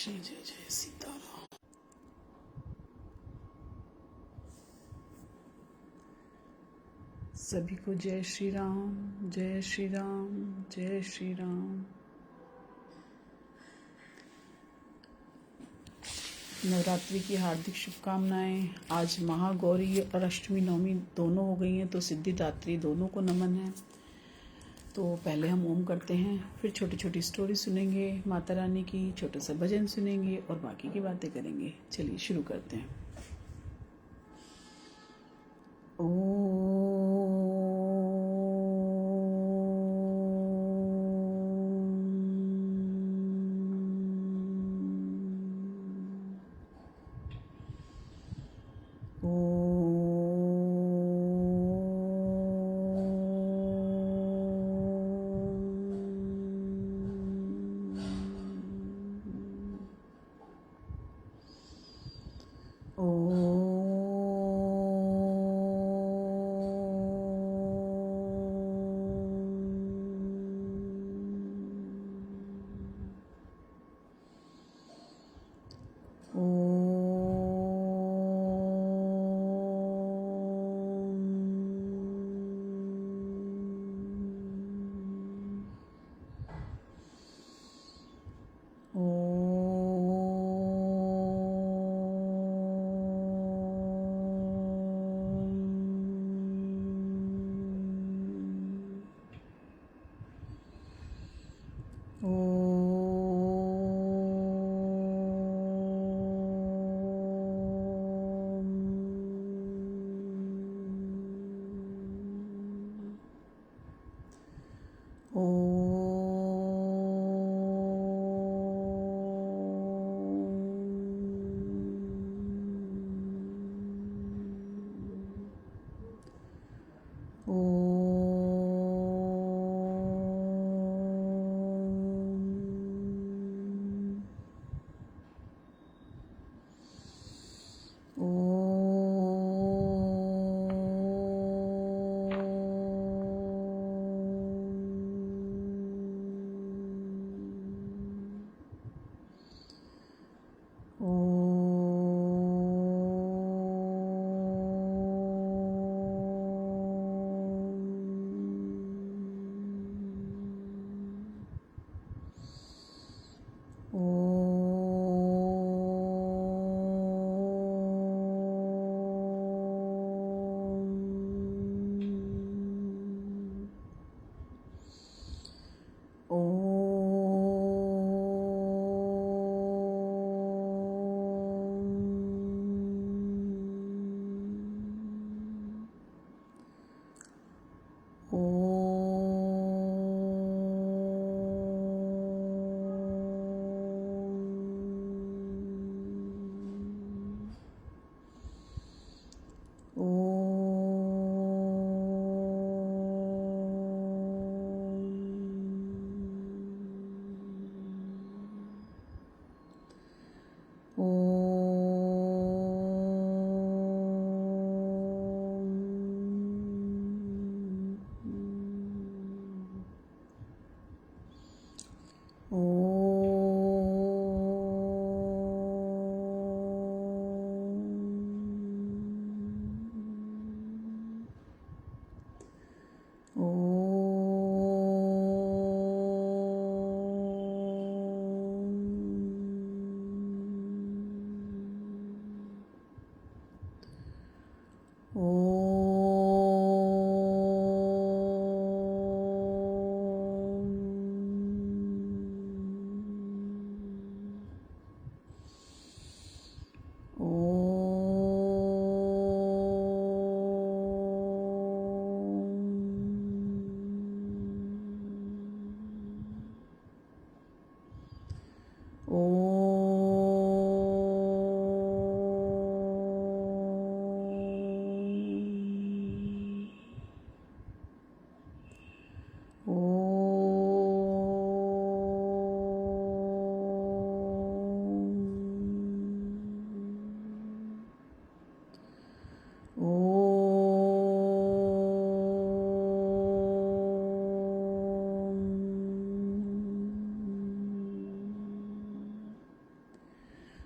जय जय जय सीताराम। सभी को जय श्री राम, जय श्री राम, जय श्री राम। नवरात्रि की हार्दिक शुभकामनाएं। आज महागौरी और अष्टमी नवमी दोनों हो गई हैं, तो सिद्धिदात्री दोनों को नमन है। तो पहले हम ओम करते हैं, फिर छोटी छोटी स्टोरी सुनेंगे माता रानी की, छोटा सा भजन सुनेंगे और बाकी की बातें करेंगे। चलिए शुरू करते हैं।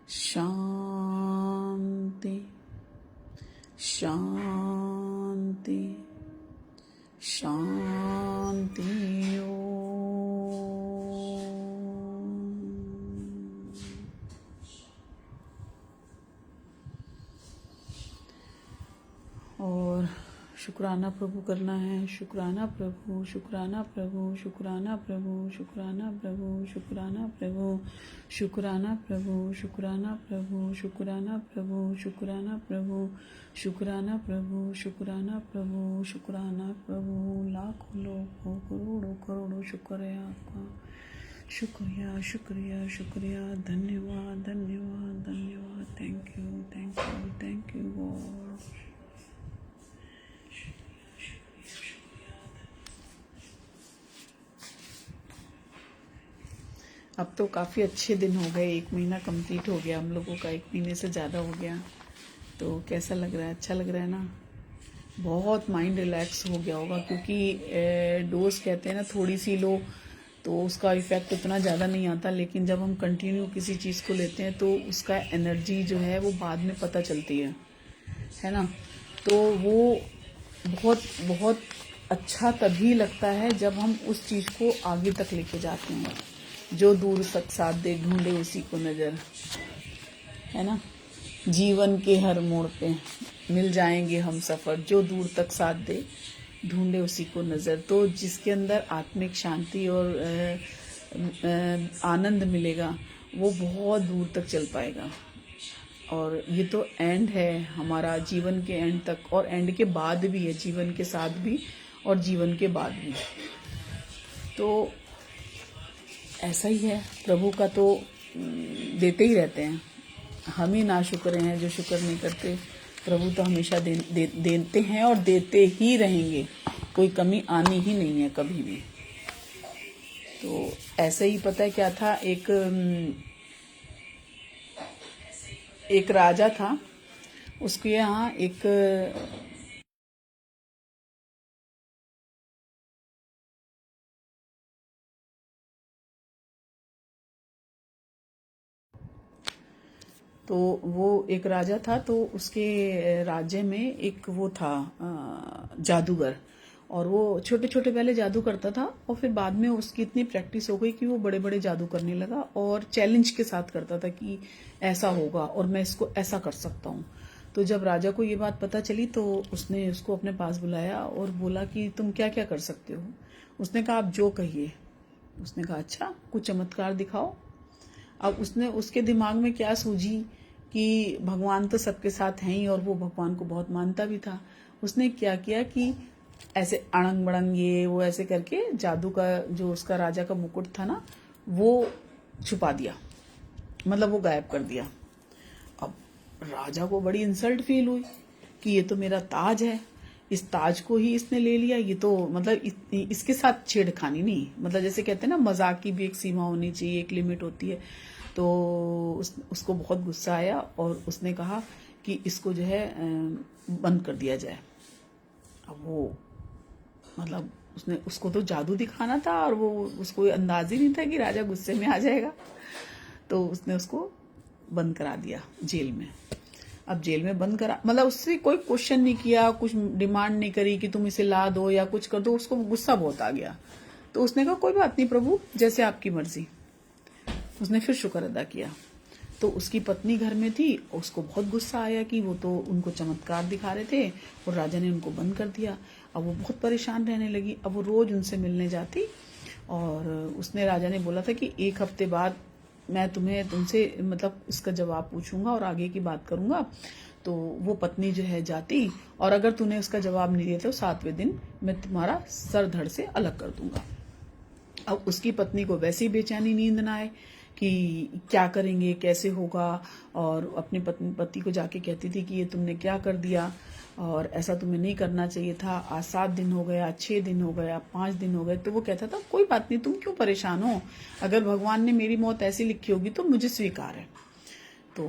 शांति शांति शांति और शुक्राना प्रभु करना है। शुक्राना प्रभु, शुक्राना प्रभु, शुक्राना प्रभु, शुक्राना प्रभु, शुक्राना प्रभु, शुक्राना प्रभु, शुक्राना प्रभु, शुक्राना प्रभु, शुक्राना प्रभु, शुक्राना प्रभु, शुक्राना प्रभु, शुक्राना प्रभु। लाखों लोगों करोड़ों करोड़ों शुक्र है आपका। शुक्रिया शुक्रिया शुक्रिया। धन्यवाद धन्यवाद धन्यवाद। Thank you thank you thank you God. अब तो काफ़ी अच्छे दिन हो गए। 1 महीना कंप्लीट हो गया हम लोगों का, 1 महीने से ज़्यादा हो गया। तो कैसा लग रहा है? अच्छा लग रहा है ना? बहुत माइंड रिलैक्स हो गया होगा, क्योंकि डोज कहते हैं ना थोड़ी सी लो तो उसका इफ़ेक्ट उतना ज़्यादा नहीं आता, लेकिन जब हम कंटिन्यू किसी चीज़ को लेते हैं तो उसका एनर्जी जो है वो बाद में पता चलती है ना? तो वो बहुत बहुत अच्छा तभी लगता है जब हम उस चीज़ को आगे तक लेके जाते हैं। जो दूर तक साथ दे ढूंढे उसी को नजर, है ना? जीवन के हर मोड़ पे मिल जाएंगे हम सफर, जो दूर तक साथ दे ढूंढे उसी को नजर। तो जिसके अंदर आत्मिक शांति और आनंद मिलेगा वो बहुत दूर तक चल पाएगा। और ये तो एंड है हमारा, जीवन के एंड तक, और एंड के बाद भी है, जीवन के साथ भी और जीवन के बाद भी। तो ऐसा ही है, प्रभु का तो देते ही रहते हैं। हम ही नाशुक्र हैं जो शुक्र नहीं करते। प्रभु तो हमेशा देते हैं और देते ही रहेंगे, कोई कमी आनी ही नहीं है कभी भी। तो ऐसे ही पता है क्या था, एक राजा था, उसके यहाँ एक तो वो एक राजा था। तो उसके राज्य में एक वो था जादूगर, और वो छोटे छोटे पहले जादू करता था, और फिर बाद में उसकी इतनी प्रैक्टिस हो गई कि वो बड़े बड़े जादू करने लगा, और चैलेंज के साथ करता था कि ऐसा होगा और मैं इसको ऐसा कर सकता हूँ। तो जब राजा को ये बात पता चली तो उसने उसको अपने पास बुलाया और बोला कि तुम क्या क्या कर सकते हो? उसने कहा आप जो कहिए। उसने कहा अच्छा, कुछ चमत्कार दिखाओ। अब उसने उसके दिमाग में क्या सूझी कि भगवान तो सबके साथ हैं ही, और वो भगवान को बहुत मानता भी था। उसने क्या किया कि ऐसे अड़ंग बड़ंग ये वो ऐसे करके जादू का जो उसका राजा का मुकुट था ना वो छुपा दिया, मतलब वो गायब कर दिया। अब राजा को बड़ी इंसल्ट फील हुई कि ये तो मेरा ताज है, इस ताज को ही इसने ले लिया। ये तो मतलब इसके साथ छेड़खानी नहीं, मतलब जैसे कहते हैं ना मजाक की भी एक सीमा होनी चाहिए, एक लिमिट होती है। तो उसको बहुत गुस्सा आया और उसने कहा कि इसको जो है बंद कर दिया जाए। अब वो मतलब उसको तो जादू दिखाना था, और वो उसको अंदाज ही नहीं था कि राजा गुस्से में आ जाएगा। तो उसने उसको बंद करा दिया जेल में। अब जेल में बंद करा, मतलब उससे कोई क्वेश्चन नहीं किया, कुछ डिमांड नहीं करी कि तुम इसे ला दो या कुछ कर दो। उसको गुस्सा बहुत आ गया। तो उसने कहा कोई बात नहीं प्रभु, जैसे आपकी मर्जी। उसने फिर शुक्र अदा किया। तो उसकी पत्नी घर में थी, उसको बहुत गुस्सा आया कि वो तो उनको चमत्कार दिखा रहे थे और राजा ने उनको बंद कर दिया। अब वो बहुत परेशान रहने लगी। अब वो रोज उनसे मिलने जाती, और उसने राजा ने बोला था कि 1 हफ्ते बाद मैं तुमसे मतलब इसका जवाब पूछूंगा और आगे की बात करूंगा। तो वो पत्नी जो है जाती, और अगर तूने उसका जवाब नहीं दिया तो 7वें दिन मैं तुम्हारा सर धड़ से अलग कर दूंगा। अब उसकी पत्नी को वैसे ही बेचैनी, नींद ना आए कि क्या करेंगे, कैसे होगा। और अपने पति को जाके कहती थी कि ये तुमने क्या कर दिया, और ऐसा तुम्हें नहीं करना चाहिए था। आज 7 दिन हो गए, आज 6 दिन हो गए, आज 5 दिन हो गए। तो वो कहता था कोई बात नहीं, तुम क्यों परेशान हो, अगर भगवान ने मेरी मौत ऐसी लिखी होगी तो मुझे स्वीकार है। तो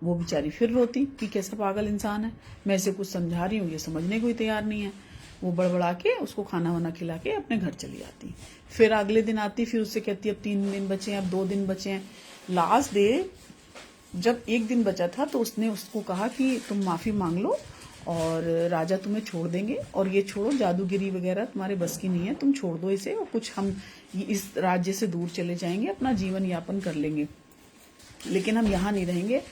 वो बेचारी फिर रोती कि कैसा पागल इंसान है, मैं इसे कुछ समझा रही हूँ ये समझने को ही तैयार नहीं है। वो बड़बड़ा के उसको खाना वाना खिला के अपने घर चली जाती। फिर अगले दिन आती, फिर उससे कहती अब 3 दिन बचे हैं, अब 2 दिन बचे हैं। लास्ट डे जब एक दिन बचा था तो उसने उसको कहा कि तुम माफी मांग लो और राजा तुम्हें छोड़ देंगे, और ये छोड़ो, जादूगिरी वगैरह तुम्हारे बस की नहीं है, तुम छोड़ दो इसे, और कुछ हम इस राज्य से दूर चले जाएंगे, अपना जीवन यापन कर लेंगे, लेकिन हम यहाँ नहीं रहेंगे,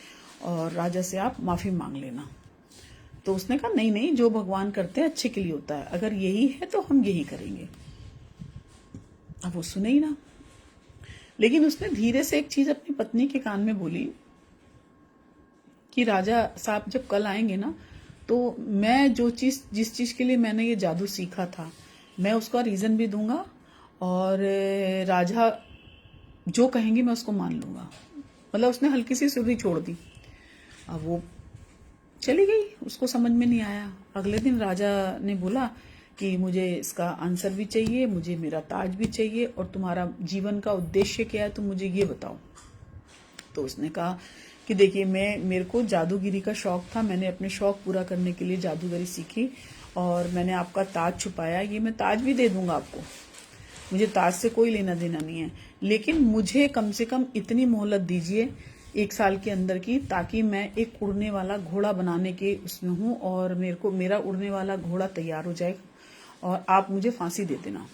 और राजा से आप माफी मांग लेना। तो उसने कहा नहीं नहीं, जो भगवान करते हैं अच्छे के लिए होता है, अगर यही है तो हम यही करेंगे। अब वो सुने ही ना, लेकिन उसने धीरे से एक चीज अपनी पत्नी के कान में बोली कि राजा साहब जब कल आएंगे ना, तो मैं जिस चीज के लिए मैंने ये जादू सीखा था, मैं उसका रीजन भी दूंगा, और राजा जो कहेंगे मैं उसको मान लूंगा। मतलब उसने हल्की सी सुर्री छोड़ दी। अब वो चली गई, उसको समझ में नहीं आया। अगले दिन राजा ने बोला कि मुझे इसका आंसर भी चाहिए, मुझे मेरा ताज भी चाहिए, और तुम्हारा जीवन का उद्देश्य क्या है, तुम मुझे ये बताओ। तो उसने कहा कि देखिए, मेरे को जादूगिरी का शौक था, मैंने अपने शौक पूरा करने के लिए जादूगरी सीखी, और मैंने आपका ताज छुपाया, ये मैं ताज भी दे दूंगा आपको, मुझे ताज से कोई लेना देना नहीं है, लेकिन मुझे कम से कम इतनी मोहलत दीजिए 1 साल के अंदर की, ताकि मैं एक उड़ने वाला घोड़ा बनाने के उसमें हूँ, और मेरा उड़ने वाला घोड़ा तैयार हो जाए, और आप मुझे फांसी दे देना।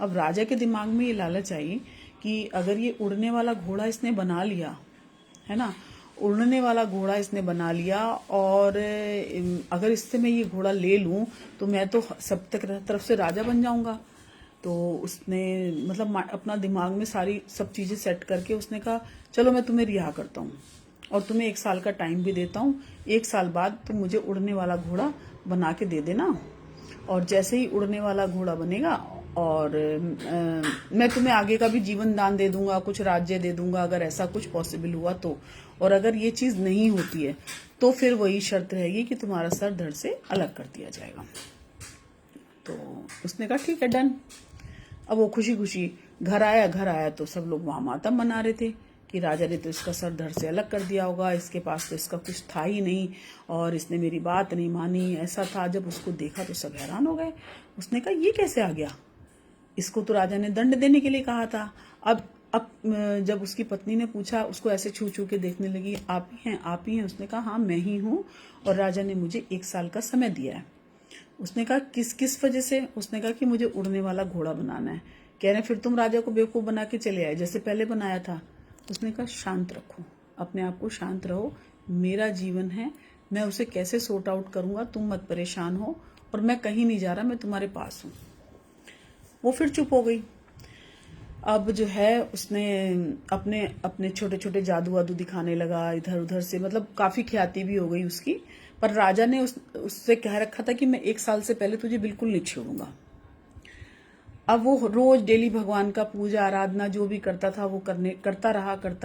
अब राजा के दिमाग में ये लालच आई कि अगर ये उड़ने वाला घोड़ा इसने बना लिया है ना, उड़ने वाला घोड़ा इसने बना लिया, और अगर इससे मैं ये घोड़ा ले लूं तो मैं तो सब तरफ से राजा बन जाऊंगा। तो उसने मतलब अपना दिमाग में सारी सब चीजें सेट करके उसने कहा चलो मैं तुम्हें रिहा करता हूँ, और तुम्हें 1 साल का टाइम भी देता हूँ, 1 साल बाद तुम मुझे उड़ने वाला घोड़ा बना के दे देना, और जैसे ही उड़ने वाला घोड़ा बनेगा, और मैं तुम्हें आगे का भी जीवन दान दे दूंगा, कुछ राज्य दे दूंगा अगर ऐसा कुछ पॉसिबल हुआ तो, और अगर ये चीज नहीं होती है तो फिर वही शर्त रहेगी कि तुम्हारा सर धड़ से अलग कर दिया जाएगा। तो उसने कहा ठीक है, डन। अब वो खुशी खुशी घर आया तो सब लोग वहां मातम मना रहे थे कि राजा ने तो इसका सर धड़ से अलग कर दिया होगा, इसके पास तो इसका कुछ था ही नहीं, और इसने मेरी बात नहीं मानी, ऐसा था। जब उसको देखा तो सब हैरान हो गए। उसने कहा ये कैसे आ गया, इसको तो राजा ने दंड देने के लिए कहा था। अब जब उसकी पत्नी ने पूछा, उसको ऐसे छू छू के देखने लगी, आप ही हैं, आप ही हैं? उसने कहा हाँ मैं ही हूँ, और राजा ने मुझे 1 साल का समय दिया है। उसने कहा किस वजह से? उसने कहा कि मुझे उड़ने वाला घोड़ा बनाना है। कह रहे फिर तुम राजा को बेवकूफ बना के चले आए जैसे पहले बनाया था। उसने कहा शांत रखो, अपने आप को शांत रहो, मेरा जीवन है, मैं उसे कैसे सॉर्ट आउट करूंगा, तुम मत परेशान हो, और मैं कहीं नहीं जा रहा, मैं तुम्हारे पास हूं। वो फिर चुप हो गई। अब जो है उसने अपने अपने छोटे छोटे जादू वादू दिखाने लगा इधर उधर से, मतलब काफी ख्याति भी हो गई उसकी। पर राजा ने उससे कह रखा था कि मैं 1 साल से पहले तुझे बिल्कुल नहीं छोड़ूंगा। अब वो रोज डेली भगवान का पूजा आराधना जो भी करता था वो करता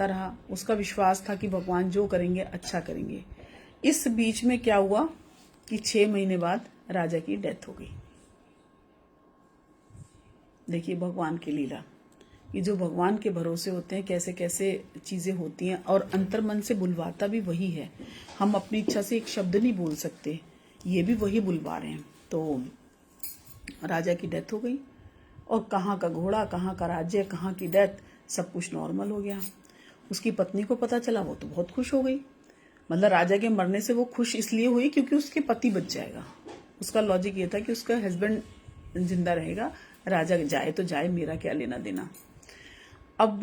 रहा। उसका विश्वास था कि भगवान जो करेंगे अच्छा करेंगे। इस बीच में क्या हुआ कि 6 महीने बाद राजा की डेथ हो गई। देखिए भगवान की लीला, ये जो भगवान के भरोसे होते हैं कैसे कैसे चीजें होती हैं, और अंतर्मन से बुलवाता भी वही है। हम अपनी इच्छा से एक शब्द नहीं बोल सकते, ये भी वही बुलवा रहे हैं। तो राजा की डेथ हो गई, और कहाँ का घोड़ा, कहाँ का राज्य, कहाँ की डेथ, सब कुछ नॉर्मल हो गया। उसकी पत्नी को पता चला, वो तो बहुत खुश हो गई। मतलब राजा के मरने से वो खुश इसलिए हुई क्योंकि उसके पति बच जाएगा। उसका लॉजिक ये था कि उसका हस्बैंड जिंदा रहेगा, राजा जाए तो जाए, मेरा क्या लेना देना। अब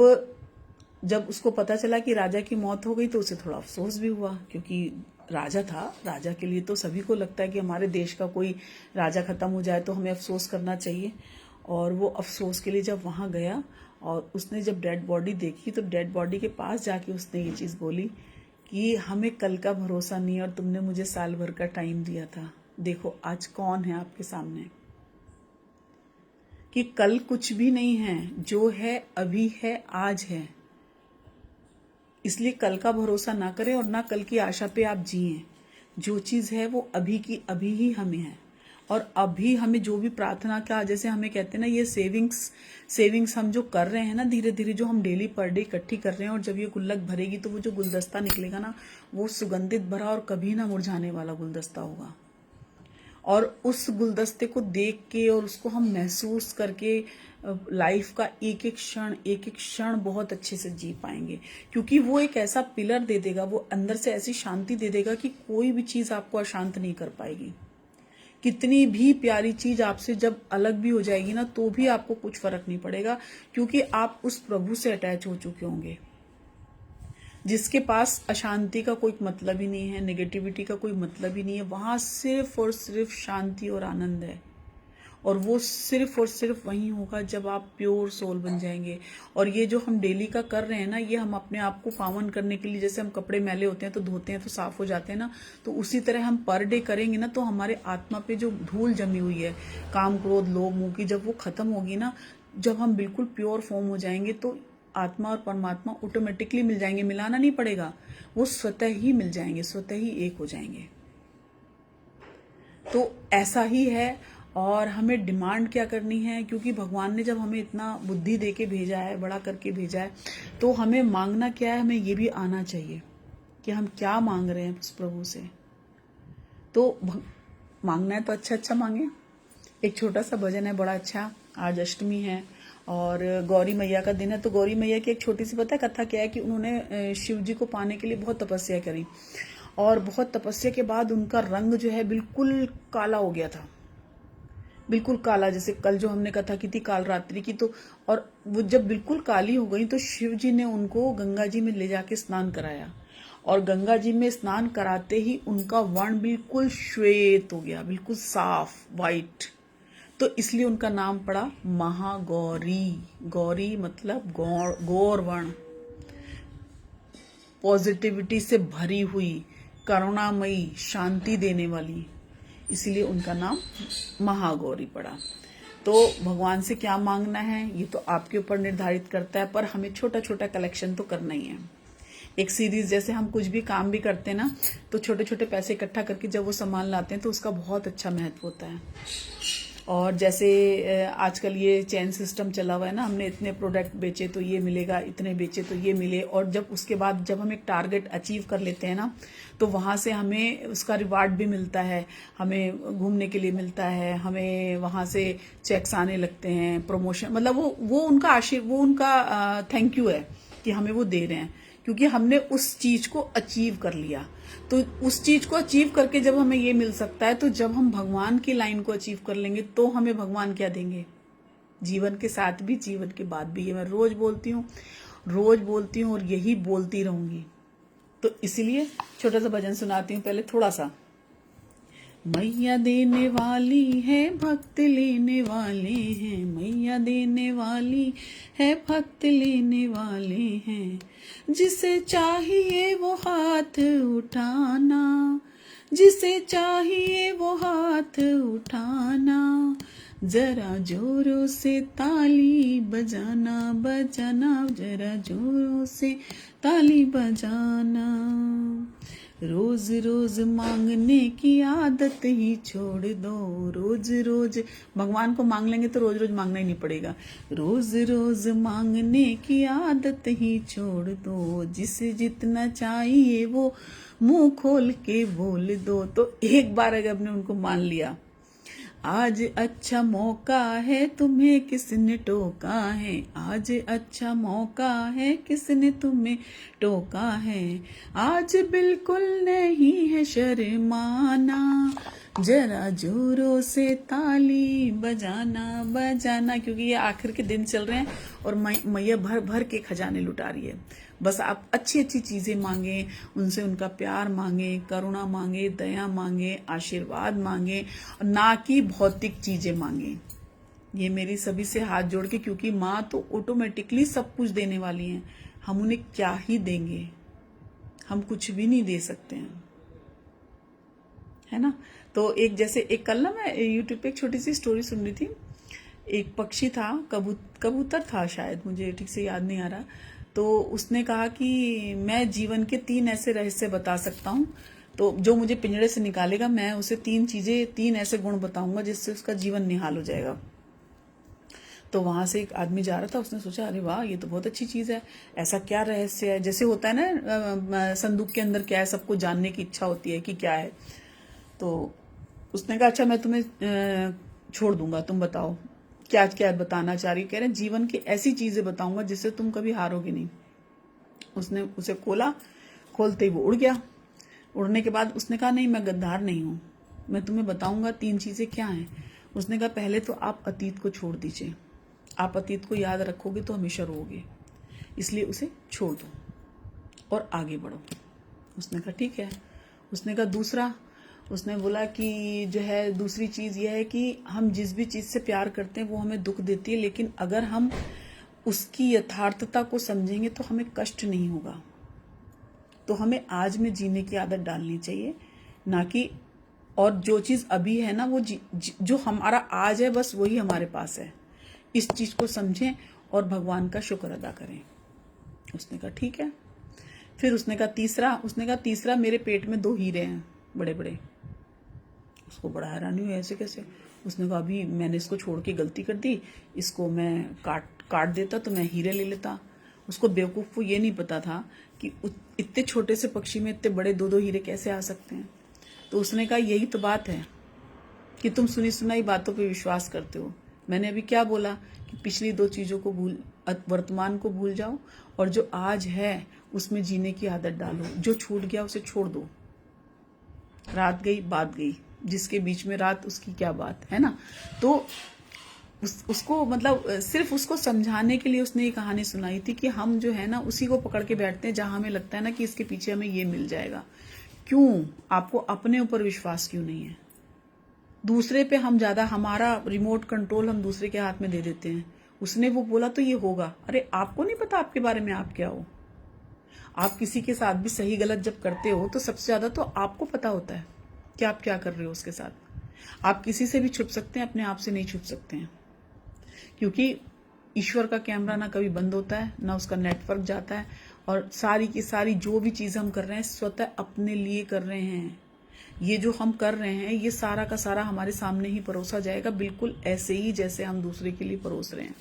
जब उसको पता चला कि राजा की मौत हो गई तो उसे थोड़ा अफसोस भी हुआ, क्योंकि राजा था। राजा के लिए तो सभी को लगता है कि हमारे देश का कोई राजा खत्म हो जाए तो हमें अफसोस करना चाहिए। और वो अफसोस के लिए जब वहां गया और उसने जब डेड बॉडी देखी, तो डेड बॉडी के पास जाके उसने ये चीज बोली कि हमें कल का भरोसा नहीं, और तुमने मुझे साल भर का टाइम दिया था, देखो आज कौन है आपके सामने। कि कल कुछ भी नहीं है, जो है अभी है, आज है। इसलिए कल का भरोसा ना करें और ना कल की आशा पे आप जिए। जो चीज है वो अभी की अभी ही हमें है, और अभी हमें जो भी प्रार्थना का, जैसे हमें कहते हैं ना, ये सेविंग्स हम जो कर रहे हैं ना, धीरे धीरे जो हम डेली पर डे इकट्ठी कर रहे हैं, और जब ये गुल्लक भरेगी तो वो जो गुलदस्ता निकलेगा ना, वो सुगंधित भरा और कभी ना मुरझाने वाला गुलदस्ता होगा। और उस गुलदस्ते को देख के और उसको हम महसूस करके लाइफ का एक एक क्षण बहुत अच्छे से जी पाएंगे, क्योंकि वो एक ऐसा पिलर दे देगा, वो अंदर से ऐसी शांति दे देगा कि कोई भी चीज आपको अशांत नहीं कर पाएगी। कितनी भी प्यारी चीज आपसे जब अलग भी हो जाएगी ना, तो भी आपको कुछ फर्क नहीं पड़ेगा, क्योंकि आप उस प्रभु से अटैच हो चुके होंगे, जिसके पास अशांति का कोई मतलब ही नहीं है, नेगेटिविटी का कोई मतलब ही नहीं है। वहां सिर्फ और सिर्फ शांति और आनंद है, और वो सिर्फ और सिर्फ वही होगा जब आप प्योर सोल बन जाएंगे। और ये जो हम डेली का कर रहे हैं ना, ये हम अपने आप को पावन करने के लिए, जैसे हम कपड़े मैले होते हैं तो धोते हैं तो साफ हो जाते हैं ना, तो उसी तरह हम पर डे करेंगे ना, तो हमारे आत्मा पे जो धूल जमी हुई है, काम क्रोध लोभ मोह की, जब वो खत्म होगी ना, जब हम बिल्कुल प्योर फॉर्म हो जाएंगे, तो आत्मा और परमात्मा ऑटोमेटिकली मिल जाएंगे, मिलाना नहीं पड़ेगा, वो स्वतः ही मिल जाएंगे, स्वतः ही एक हो जाएंगे। तो ऐसा ही है। और हमें डिमांड क्या करनी है, क्योंकि भगवान ने जब हमें इतना बुद्धि दे के भेजा है, बड़ा करके भेजा है, तो हमें मांगना क्या है, हमें ये भी आना चाहिए कि हम क्या मांग रहे हैं उस प्रभु से। तो मांगना है तो अच्छा अच्छा मांगे। एक छोटा सा भजन है बड़ा अच्छा, आज अष्टमी है और गौरी मैया का दिन है, तो गौरी मैया की एक छोटी सी पता है कथा क्या है, कि उन्होंने शिव जी को पाने के लिए बहुत तपस्या करी, और बहुत तपस्या के बाद उनका रंग जो है बिल्कुल काला हो गया था, बिल्कुल काला, जैसे कल जो हमने कथा की थी काल रात्रि की। तो और वो जब बिल्कुल काली हो गई, तो शिव जी ने उनको गंगा जी में ले जाके स्नान कराया, और गंगा जी में स्नान कराते ही उनका वर्ण बिल्कुल श्वेत हो गया, बिल्कुल साफ वाइट। तो इसलिए उनका नाम पड़ा महागौरी। गौरी मतलब गौर वर्ण, पॉजिटिविटी से भरी हुई, करुणामयी, शांति देने वाली, इसीलिए उनका नाम महागौरी पड़ा। तो भगवान से क्या मांगना है ये तो आपके ऊपर निर्धारित करता है, पर हमें छोटा छोटा कलेक्शन तो करना ही है। एक सीरीज, जैसे हम कुछ भी काम भी करते हैं ना, तो छोटे छोटे पैसे इकट्ठा करके जब वो सामान लाते हैं तो उसका बहुत अच्छा महत्व होता है। और जैसे आजकल ये चेन सिस्टम चला हुआ है ना, हमने इतने प्रोडक्ट बेचे तो ये मिलेगा, इतने बेचे तो ये मिले, और जब उसके बाद जब हम एक टारगेट अचीव कर लेते हैं ना, तो वहाँ से हमें उसका रिवार्ड भी मिलता है, हमें घूमने के लिए मिलता है, हमें वहाँ से चेक्स आने लगते हैं, प्रमोशन, मतलब वो उनका वो उनका थैंक यू है कि हमें वो दे रहे हैं, क्योंकि हमने उस चीज को अचीव कर लिया। तो उस चीज को अचीव करके जब हमें ये मिल सकता है, तो जब हम भगवान की लाइन को अचीव कर लेंगे, तो हमें भगवान क्या देंगे, जीवन के साथ भी जीवन के बाद भी। ये मैं रोज बोलती हूँ और यही बोलती रहूंगी। तो इसलिए छोटा सा भजन सुनाती हूँ पहले थोड़ा सा। मैया देने वाली है, भक्त लेने वाले हैं, मैया देने वाली है, भक्त लेने वाले हैं, जिसे चाहिए वो हाथ उठाना, जिसे चाहिए वो हाथ उठाना, जरा जोरों से ताली बजाना, बजाना, जरा जोरों से ताली बजाना। रोज रोज मांगने की आदत ही छोड़ दो, रोज रोज भगवान को मांग लेंगे तो रोज रोज मांगना ही नहीं पड़ेगा। रोज रोज मांगने की आदत ही छोड़ दो, जिसे जितना चाहिए वो मुंह खोल के बोल दो। तो एक बार अगर आपने उनको मान लिया, आज अच्छा मौका है, तुम्हें किसने टोका है, आज अच्छा मौका है, किसने तुम्हें टोका है, आज बिल्कुल नहीं है शर्माना, जरा जोरों से ताली बजाना, बजाना, क्योंकि ये आखिर के दिन चल रहे हैं और मैया भर भर के खजाने लुटा रही है। बस आप अच्छी अच्छी चीजें मांगे, उनसे उनका प्यार मांगे, करुणा मांगे, दया मांगे, आशीर्वाद मांगे, ना कि भौतिक चीजें मांगे। ये मेरी सभी से हाथ जोड़ के, क्योंकि माँ तो ऑटोमेटिकली सब कुछ देने वाली हैं, हम उन्हें क्या ही देंगे, हम कुछ भी नहीं दे सकते हैं, है ना। तो एक जैसे एक कल ना मैं यूट्यूब पे एक छोटी सी स्टोरी सुन रही थी। एक पक्षी था, कबूतर था शायद, मुझे ठीक से याद नहीं आ रहा। तो उसने कहा कि मैं जीवन के 3 ऐसे रहस्य बता सकता हूँ, तो जो मुझे पिंजड़े से निकालेगा मैं उसे 3 ऐसे गुण बताऊंगा जिससे उसका जीवन निहाल हो जाएगा। तो वहां से एक आदमी जा रहा था, उसने सोचा अरे वाह ये तो बहुत अच्छी चीज है, ऐसा क्या रहस्य है, जैसे होता है ना संदूक के अंदर क्या है, सबको जानने की इच्छा होती है कि क्या है। तो उसने कहा अच्छा मैं तुम्हें छोड़ दूंगा, तुम बताओ। क्या क्या बताना चाह रही, कह रहे जीवन की ऐसी चीजें बताऊंगा जिससे तुम कभी हारोगे नहीं। उसने उसे खोला, खोलते ही वो उड़ गया। उड़ने के बाद उसने कहा नहीं मैं गद्दार नहीं हूं, मैं तुम्हें बताऊंगा 3 चीजें क्या हैं। उसने कहा पहले तो आप अतीत को छोड़ दीजिए, आप अतीत को याद रखोगे तो हमेशा रोओगे, इसलिए उसे छोड़ दो और आगे बढ़ो। उसने कहा ठीक है। उसने कहा दूसरा, उसने बोला कि जो है दूसरी चीज यह है कि हम जिस भी चीज से प्यार करते हैं वो हमें दुख देती है, लेकिन अगर हम उसकी यथार्थता को समझेंगे तो हमें कष्ट नहीं होगा। तो हमें आज में जीने की आदत डालनी चाहिए, ना कि और जो चीज अभी है ना वो जो हमारा आज है बस वही हमारे पास है। इस चीज को समझें और भगवान का शुक्र अदा करें। उसने कहा ठीक है। फिर उसने कहा तीसरा मेरे पेट में 2 हीरे हैं बड़े बड़े। उसको बड़ा हैरानी हुई, ऐसे कैसे। उसने कहा अभी मैंने इसको छोड़ के गलती कर दी, इसको मैं काट देता तो मैं हीरे ले लेता। उसको बेवकूफ को ये नहीं पता था कि इतने छोटे से पक्षी में इतने बड़े 2-2 हीरे कैसे आ सकते हैं। तो उसने कहा यही तो बात है कि तुम सुनी सुनाई बातों पे विश्वास करते हो। मैंने अभी क्या बोला कि पिछली 2 चीजों को वर्तमान को भूल जाओ और जो आज है उसमें जीने की आदत डालो। जो छूट गया उसे छोड़ दो। रात गई बात गई, जिसके बीच में रात उसकी क्या बात है ना। तो उसको मतलब सिर्फ उसको समझाने के लिए उसने ये कहानी सुनाई थी कि हम जो है ना उसी को पकड़ के बैठते हैं जहां हमें लगता है ना कि इसके पीछे हमें ये मिल जाएगा। क्यों आपको अपने ऊपर विश्वास क्यों नहीं है? दूसरे पे हम ज्यादा, हमारा रिमोट कंट्रोल हम दूसरे के हाथ में दे देते हैं। उसने वो बोला तो ये होगा। अरे आपको नहीं पता आपके बारे में आप क्या हो। आप किसी के साथ भी सही गलत जब करते हो तो सबसे ज्यादा तो आपको पता होता है कि आप क्या कर रहे हो उसके साथ। आप किसी से भी छुप सकते हैं, अपने आप से नहीं छुप सकते हैं, क्योंकि ईश्वर का कैमरा ना कभी बंद होता है ना उसका नेटवर्क जाता है। और सारी की सारी जो भी चीज हम कर रहे हैं स्वतः अपने लिए कर रहे हैं। ये जो हम कर रहे हैं ये सारा का सारा हमारे सामने ही परोसा जाएगा, बिल्कुल ऐसे ही जैसे हम दूसरे के लिए परोस रहे हैं।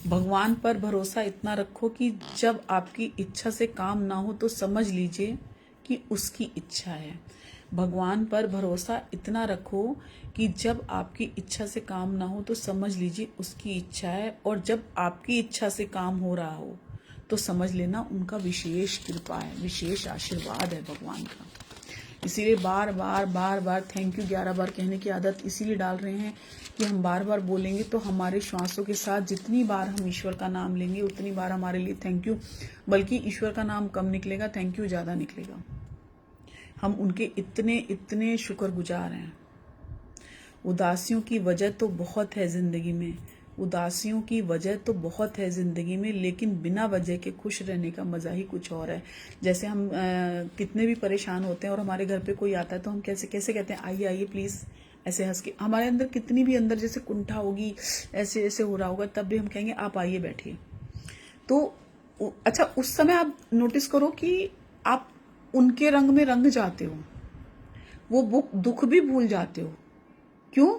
भगवान पर भरोसा इतना रखो कि जब आपकी इच्छा से काम ना हो तो समझ लीजिए कि उसकी इच्छा है। भगवान पर भरोसा इतना रखो कि जब आपकी इच्छा से काम ना हो तो समझ लीजिए उसकी इच्छा है, और जब आपकी इच्छा से काम हो रहा हो तो समझ लेना उनका विशेष कृपा है, विशेष आशीर्वाद है भगवान का। इसीलिए बार बार थैंक यू 11 बार कहने की आदत इसीलिए डाल रहे हैं कि हम बार बार बोलेंगे तो हमारे श्वासों के साथ जितनी बार हम ईश्वर का नाम लेंगे उतनी बार हमारे लिए थैंक यू, बल्कि ईश्वर का नाम कम निकलेगा, थैंक यू ज्यादा निकलेगा। हम उनके इतने इतने शुक्रगुजार हैं। उदासियों की वजह तो बहुत है जिंदगी में, उदासियों की वजह तो बहुत है जिंदगी में, लेकिन बिना वजह के खुश रहने का मजा ही कुछ और है। जैसे हम कितने भी परेशान होते हैं और हमारे घर पे कोई आता है तो हम कैसे कैसे कहते हैं आइए आइए प्लीज, ऐसे हंस के। हमारे अंदर कितनी भी अंदर जैसे कुंठा होगी, ऐसे ऐसे हो रहा होगा, तब भी हम कहेंगे आप आइए बैठिए। तो अच्छा उस समय आप नोटिस करो कि आप उनके रंग में रंग जाते हो, वो दुख भी भूल जाते हो। क्यों?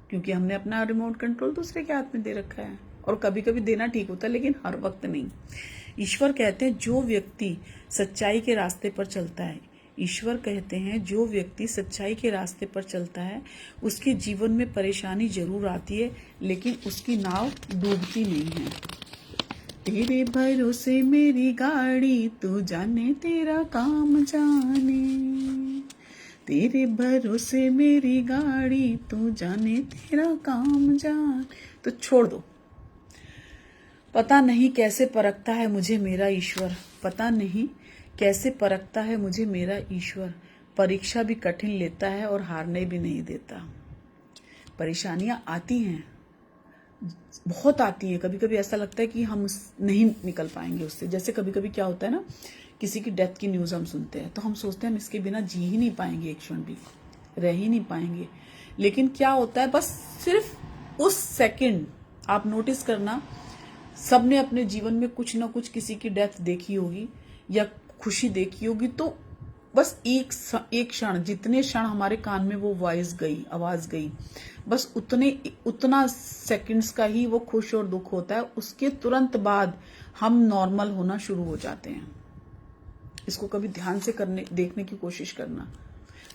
क्योंकि हमने अपना रिमोट कंट्रोल दूसरे के हाथ में दे रखा है। और कभी कभी देना ठीक होता है लेकिन हर वक्त नहीं। ईश्वर कहते हैं जो व्यक्ति सच्चाई के रास्ते पर चलता है, ईश्वर कहते हैं जो व्यक्ति सच्चाई के रास्ते पर चलता है उसके जीवन में परेशानी जरूर आती है लेकिन उसकी नाव डूबती नहीं है। तेरे भरोसे मेरी गाड़ी, तू जाने तेरा काम जाने। तेरे भरोसे मेरी गाड़ी, तू जाने तेरा काम जान। तो छोड़ दो। पता नहीं कैसे परखता है मुझे मेरा ईश्वर, पता नहीं कैसे परखता है मुझे मेरा ईश्वर। परीक्षा भी कठिन लेता है और हारने भी नहीं देता। परेशानियां आती हैं, बहुत आती हैं। कभी कभी ऐसा लगता है कि हम नहीं निकल पाएंगे उससे। जैसे कभी कभी क्या होता है ना, किसी की डेथ की न्यूज हम सुनते हैं तो हम सोचते हैं हम इसके बिना जी ही नहीं पाएंगे, एक क्षण भी रह ही नहीं पाएंगे। लेकिन क्या होता है, बस सिर्फ उस सेकंड आप नोटिस करना, सबने अपने जीवन में कुछ ना कुछ किसी की डेथ देखी होगी या खुशी देखी होगी, तो बस एक क्षण, जितने क्षण हमारे कान में वो वॉइस गई, आवाज गई, बस उतना सेकंड्स का ही वो खुश और दुख होता है। उसके तुरंत बाद हम नॉर्मल होना शुरू हो जाते हैं। इसको कभी ध्यान से देखने की कोशिश करना।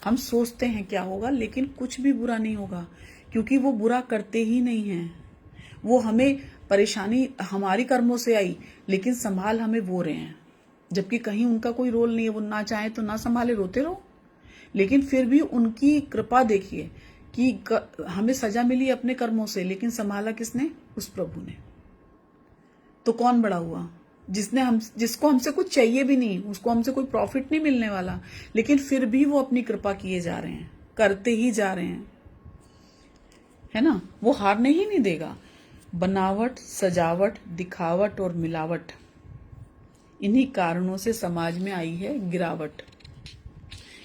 हम सोचते हैं क्या होगा लेकिन कुछ भी बुरा नहीं होगा, क्योंकि वो बुरा करते ही नहीं हैं। वो हमें परेशानी हमारी कर्मों से आई, लेकिन संभाल हमें वो रहे हैं, जबकि कहीं उनका कोई रोल नहीं है। वो ना चाहे तो ना संभाले, रोते रहो। लेकिन फिर भी उनकी कृपा देखिए कि हमें सजा मिली अपने कर्मों से, लेकिन संभाला किसने? उस प्रभु ने। तो कौन बड़ा हुआ? जिसको हमसे कुछ चाहिए भी नहीं, उसको हमसे कोई प्रॉफिट नहीं मिलने वाला, लेकिन फिर भी वो अपनी कृपा किए जा रहे हैं, करते ही जा रहे हैं, है ना। वो हारने ही नहीं देगा। बनावट, सजावट, दिखावट और मिलावट, इन्हीं कारणों से समाज में आई है गिरावट।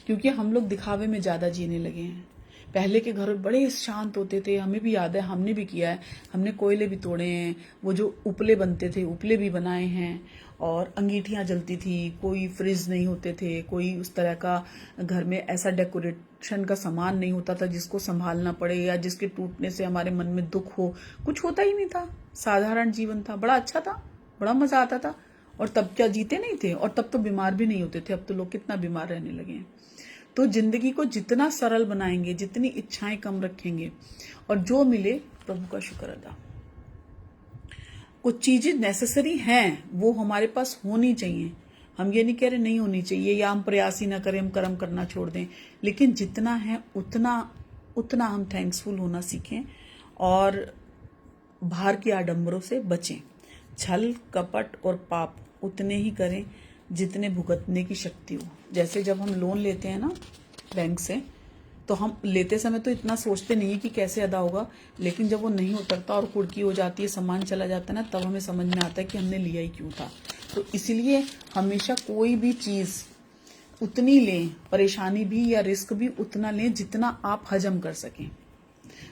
क्योंकि हम लोग दिखावे में ज्यादा जीने लगे हैं। पहले के घर बड़े शांत होते थे, हमें भी याद है, हमने भी किया है। हमने कोयले भी तोड़े हैं, वो जो उपले बनते थे उपले भी बनाए हैं, और अंगीठियां जलती थी। कोई फ्रिज नहीं होते थे, कोई उस तरह का घर में ऐसा डेकोरेशन का सामान नहीं होता था जिसको संभालना पड़े या जिसके टूटने से हमारे मन में दुख हो। कुछ होता ही नहीं था, साधारण जीवन था, बड़ा अच्छा था, बड़ा मजा आता था। और तब क्या जीते नहीं थे? और तब तो बीमार भी नहीं होते थे। अब तो लोग कितना बीमार रहने लगे हैं। तो जिंदगी को जितना सरल बनाएंगे, जितनी इच्छाएं कम रखेंगे, और जो मिले प्रभु का शुक्र अदा। कुछ चीजें नेसेसरी हैं, वो हमारे पास होनी चाहिए। हम ये नहीं कह रहे नहीं होनी चाहिए, या हम प्रयास ही ना करें, हम कर्म करना छोड़ दें। लेकिन जितना है उतना हम थैंक्सफुल होना सीखें, और बाहर की आडंबरों से बचें। छल, कपट और पाप उतने ही करें जितने भुगतने की शक्ति हो। जैसे जब हम लोन लेते हैं ना बैंक से, तो हम लेते समय तो इतना सोचते नहीं है कि कैसे अदा होगा, लेकिन जब वो नहीं उतरता और कुड़की हो जाती है, सामान चला जाता है ना, तब हमें समझ में आता है कि हमने लिया ही क्यों था। तो इसलिए हमेशा कोई भी चीज उतनी लें, परेशानी भी या रिस्क भी उतना लें जितना आप हजम कर सकें।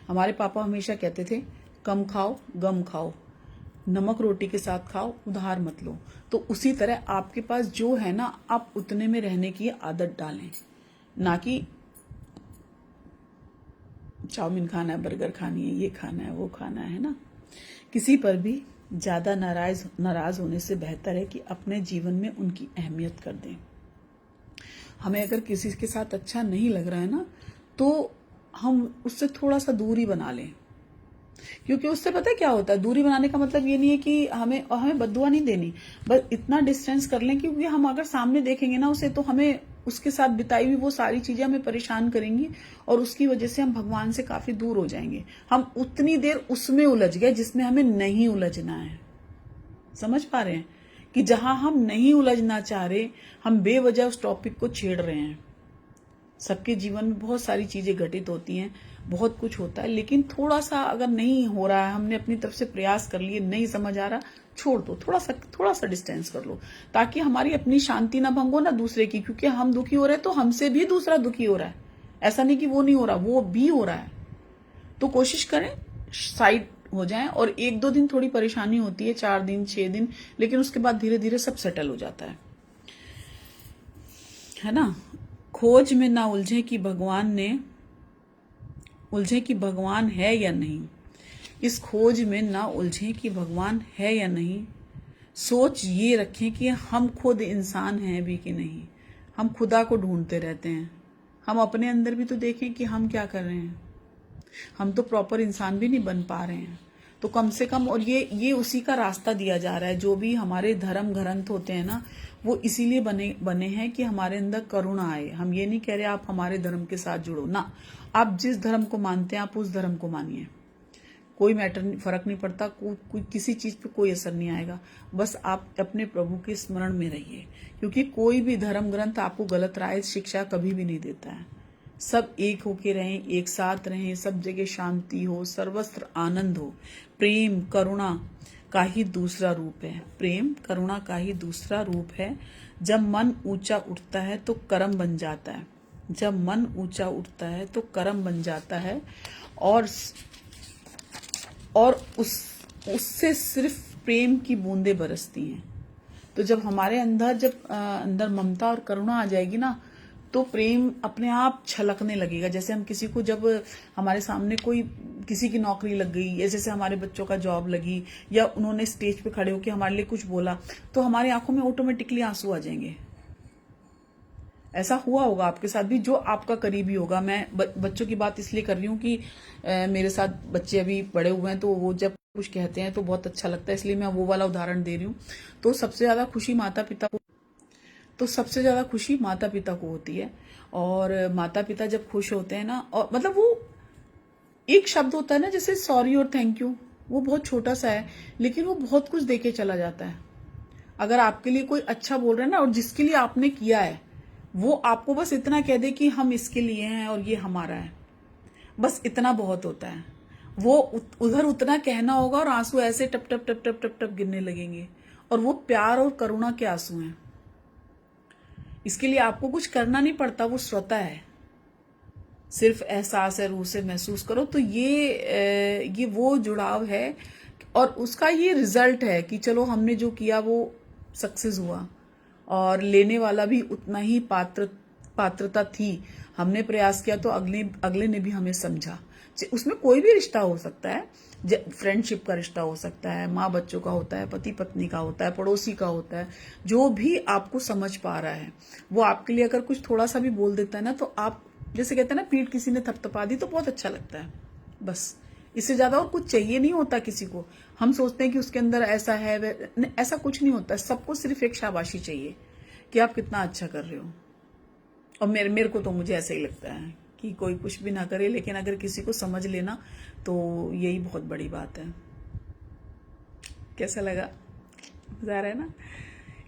हमारे पापा हमेशा कहते थे, कम खाओ गम खाओ, नमक रोटी के साथ खाओ, उधार मत लो। तो उसी तरह आपके पास जो है ना, आप उतने में रहने की आदत डालें, ना कि चाउमीन खाना है, बर्गर खानी है, ये खाना है, वो खाना है ना। किसी पर भी ज्यादा नाराज होने से बेहतर है कि अपने जीवन में उनकी अहमियत कर दें। हमें अगर किसी के साथ अच्छा नहीं लग रहा है ना, तो हम उससे थोड़ा सा दूरी बना लें। क्योंकि उससे पता है क्या होता है? दूरी बनाने का मतलब ये नहीं है कि हमें बद्दुआ नहीं देनी, बस इतना डिस्टेंस कर लें, क्योंकि हम अगर सामने देखेंगे ना उसे, तो हमें उसके साथ बिताई हुई वो सारी चीजें हमें परेशान करेंगी, और उसकी वजह से हम भगवान से काफी दूर हो जाएंगे। हम उतनी देर उसमें उलझ गए जिसमें हमें नहीं उलझना है। समझ पा रहे हैं कि जहां हम नहीं उलझना चाह रहे, हम बेवजह उस टॉपिक को छेड़ रहे हैं। सबके जीवन में बहुत सारी चीजें घटित होती हैं, बहुत कुछ होता है, लेकिन थोड़ा सा अगर नहीं हो रहा है, हमने अपनी तरफ से प्रयास कर लिए, नहीं समझ आ रहा, छोड़ दो, थोड़ा सा डिस्टेंस कर लो, ताकि हमारी अपनी शांति ना भंग हो ना दूसरे की। क्योंकि हम दुखी हो रहे हैं तो हमसे भी दूसरा दुखी हो रहा है। ऐसा नहीं कि वो नहीं हो रहा, वो भी हो रहा है। तो कोशिश करें साइड हो जाएं, और 1-2 दिन थोड़ी परेशानी होती है, 4 दिन 6 दिन, लेकिन उसके बाद धीरे धीरे सब सेटल हो जाता है ना। खोज में ना उलझे कि भगवान है या नहीं। इस खोज में ना उलझे कि भगवान है या नहीं। सोच ये रखें कि हम खुद इंसान हैं भी कि नहीं। हम खुदा को ढूंढते रहते हैं, हम अपने अंदर भी तो देखें कि हम क्या कर रहे हैं। हम तो प्रॉपर इंसान भी नहीं बन पा रहे हैं। तो कम से कम, और ये उसी का रास्ता दिया जा रहा है। जो भी हमारे धर्म ग्रंथ होते हैं ना, वो इसीलिए बने हैं कि हमारे अंदर करुणा आए। हम ये नहीं कह रहे आप हमारे धर्म के साथ जुड़ो ना, आप जिस धर्म को मानते हैं आप उस धर्म को मानिए, कोई फर्क नहीं पड़ता, कोई किसी चीज पे कोई असर नहीं आएगा। बस आप अपने प्रभु के स्मरण में रहिए, क्योंकि कोई भी धर्म ग्रंथ आपको गलत राय शिक्षा कभी भी नहीं देता है। सब एक होके रहें, एक साथ रहें, सब जगह शांति हो, सर्वत्र आनंद हो। प्रेम करुणा का ही दूसरा रूप है। प्रेम करुणा का ही दूसरा रूप है। जब मन ऊंचा उठता है तो कर्म बन जाता है। जब मन ऊंचा उठता है तो कर्म बन जाता है, और उससे सिर्फ प्रेम की बूंदें बरसती हैं। तो जब हमारे अंदर ममता और करुणा आ जाएगी ना, तो प्रेम अपने आप छलकने लगेगा। जैसे हम किसी को, जब हमारे सामने किसी की नौकरी लग गई, या जैसे हमारे बच्चों का जॉब लगी, या उन्होंने स्टेज पे खड़े होकर हमारे लिए कुछ बोला, तो हमारी आंखों में ऑटोमेटिकली आंसू आ जाएंगे। ऐसा हुआ होगा आपके साथ भी, जो आपका करीबी होगा। मैं बच्चों की बात इसलिए कर रही हूँ कि मेरे साथ बच्चे अभी बड़े हुए हैं, तो वो जब कुछ कहते हैं तो बहुत अच्छा लगता है, इसलिए मैं वो वाला उदाहरण दे रही हूँ। तो सबसे ज्यादा खुशी माता पिता को तो सबसे ज्यादा खुशी माता पिता को होती है। और माता पिता जब खुश होते हैं ना, और मतलब वो एक शब्द होता है ना, जैसे सॉरी और थैंक यू, वो बहुत छोटा सा है लेकिन वो बहुत कुछ देके चला जाता है। अगर आपके लिए कोई अच्छा बोल रहा है ना, और जिसके लिए आपने किया है, वो आपको बस इतना कह दे कि हम इसके लिए हैं और ये हमारा है, बस इतना बहुत होता है। वो उधर उतना कहना होगा और आंसू ऐसे टप टप टप टप टप टप गिरने लगेंगे, और वो प्यार और करुणा के आंसू हैं। इसके लिए आपको कुछ करना नहीं पड़ता, वो स्वतः है, सिर्फ एहसास है, रूह से महसूस करो। तो ये वो जुड़ाव है, और उसका ये रिजल्ट है कि चलो हमने जो किया वो सक्सेस हुआ, और लेने वाला भी उतना ही पात्रता थी। हमने प्रयास किया तो अगले अगले ने भी हमें समझा। उसमें कोई भी रिश्ता हो सकता है, फ्रेंडशिप का रिश्ता हो सकता है, माँ बच्चों का होता है, पति पत्नी का होता है, पड़ोसी का होता है। जो भी आपको समझ पा रहा है, वो आपके लिए अगर कुछ थोड़ा सा भी बोल देता है ना, तो आप जैसे कहते हैं ना, पीठ किसी ने थपथपा दी तो बहुत अच्छा लगता है। बस इससे ज्यादा और कुछ चाहिए नहीं होता किसी को। हम सोचते हैं कि उसके अंदर ऐसा है, ऐसा कुछ नहीं होता। सबको सिर्फ एक शाबाशी चाहिए कि आप कितना अच्छा कर रहे हो। और मेरे को तो मुझे ऐसा ही लगता है कि कोई कुछ भी ना करे, लेकिन अगर किसी को समझ लेना तो यही बहुत बड़ी बात है। कैसा लगा? मजा आ रहा है ना?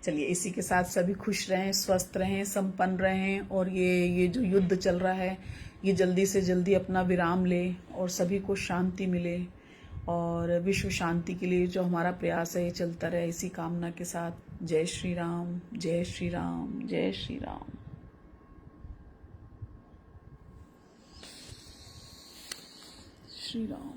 चलिए, इसी के साथ सभी खुश रहें, स्वस्थ रहें, संपन्न रहें, और ये जो युद्ध चल रहा है, ये जल्दी से जल्दी अपना विराम ले और सभी को शांति मिले, और विश्व शांति के लिए जो हमारा प्रयास है ये चलता रहे, इसी कामना के साथ। जय श्री राम, जय श्री राम, जय श्री राम। श्री राम।